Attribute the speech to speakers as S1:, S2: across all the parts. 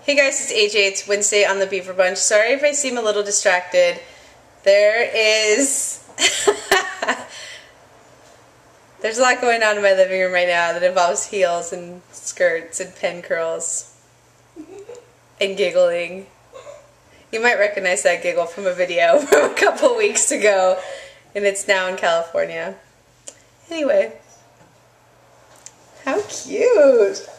S1: Hey guys, it's AJ. It's Wednesday on the Beaver Bunch. Sorry if I seem a little distracted. There is... There's a lot going on in my living room right now that involves heels and skirts and pin curls and giggling. You might recognize that giggle from a video from a couple weeks ago, and it's now in California. Anyway, how cute!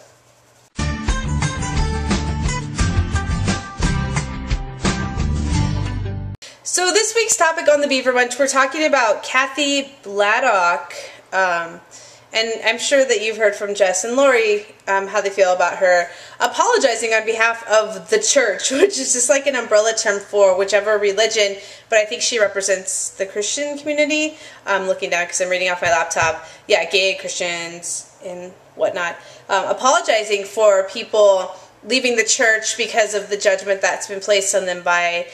S1: So this week's topic on the Beaver Bunch, we're talking about Kathy Bladdock, and I'm sure that you've heard from Jess and Lori how they feel about her apologizing on behalf of the church, which is just like an umbrella term for whichever religion, but I think she represents the Christian community. I'm looking down because I'm reading off my laptop. Yeah, gay Christians and whatnot. Apologizing for people leaving the church because of the judgment that's been placed on them by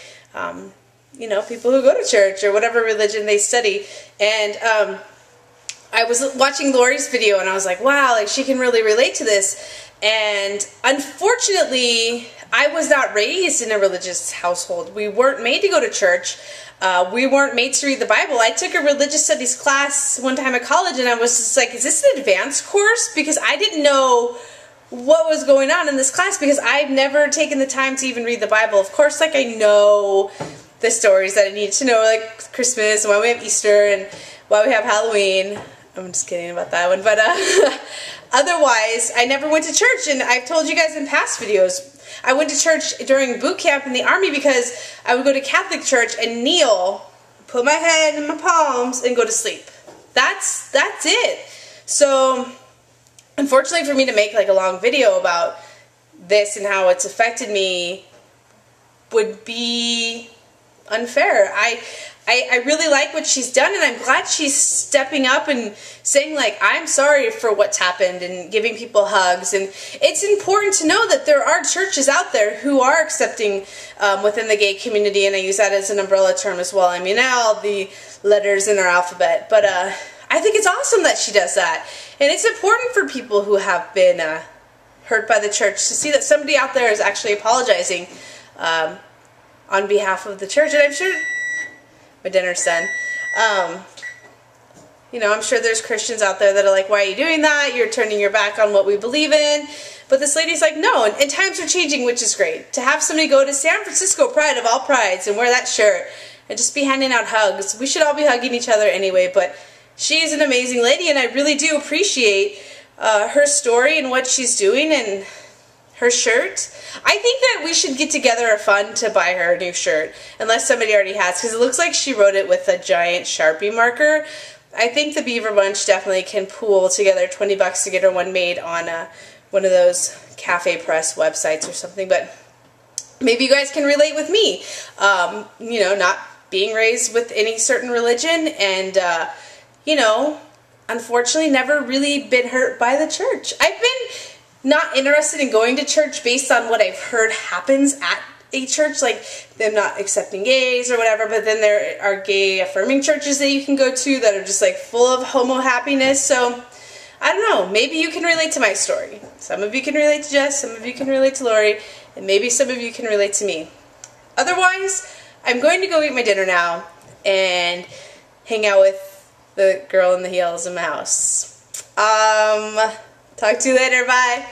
S1: you know, people who go to church or whatever religion they study. And I was watching Lori's video and I was like, wow, like she can really relate to this. And unfortunately, I was not raised in a religious household. We weren't made to go to church. We weren't made to read the Bible. I took a religious studies class one time at college and I was just like, is this an advanced course? Because I didn't know what was going on in this class because I've never taken the time to even read the Bible. Of course, like I know the stories that I need to know, like Christmas and why we have Easter and why we have Halloween. I'm just kidding about that one, but otherwise, I never went to church, and I've told you guys in past videos, I went to church during boot camp in the Army because I would go to Catholic church and kneel, put my head in my palms, and go to sleep. That's it. So, unfortunately for me to make like a long video about this and how it's affected me would be unfair. I really like what she's done, and I'm glad she's stepping up and saying, like, I'm sorry for what's happened and giving people hugs. And it's important to know that there are churches out there who are accepting within the gay community, and I use that as an umbrella term as well. I mean, all the letters in our alphabet. But I think it's awesome that she does that. And it's important for people who have been hurt by the church to see that somebody out there is actually apologizing on behalf of the church. And I'm sure my dinner's done. You know, I'm sure there's Christians out there that are like, why are you doing that? You're turning your back on what we believe in. But this lady's like, no, and times are changing, which is great. To have somebody go to San Francisco Pride of all prides and wear that shirt and just be handing out hugs. We should all be hugging each other anyway, but she's an amazing lady, and I really do appreciate her story and what she's doing and her shirt. I think that we should get together a fund to buy her a new shirt, unless somebody already has, because it looks like she wrote it with a giant Sharpie marker. I think the Beaver Bunch definitely can pool together $20 to get her one made on one of those Cafe Press websites or something, but maybe you guys can relate with me. You know, not being raised with any certain religion and, you know, unfortunately never really been hurt by the church. I've been not interested in going to church based on what I've heard happens at a church, like them not accepting gays or whatever, but then there are gay affirming churches that you can go to that are just like full of homo happiness. So I don't know, maybe you can relate to my story. Some of you can relate to Jess, some of you can relate to Lori, and maybe some of you can relate to me. Otherwise, I'm going to go eat my dinner now and hang out with the girl in the heels in my house. Talk to you later, bye.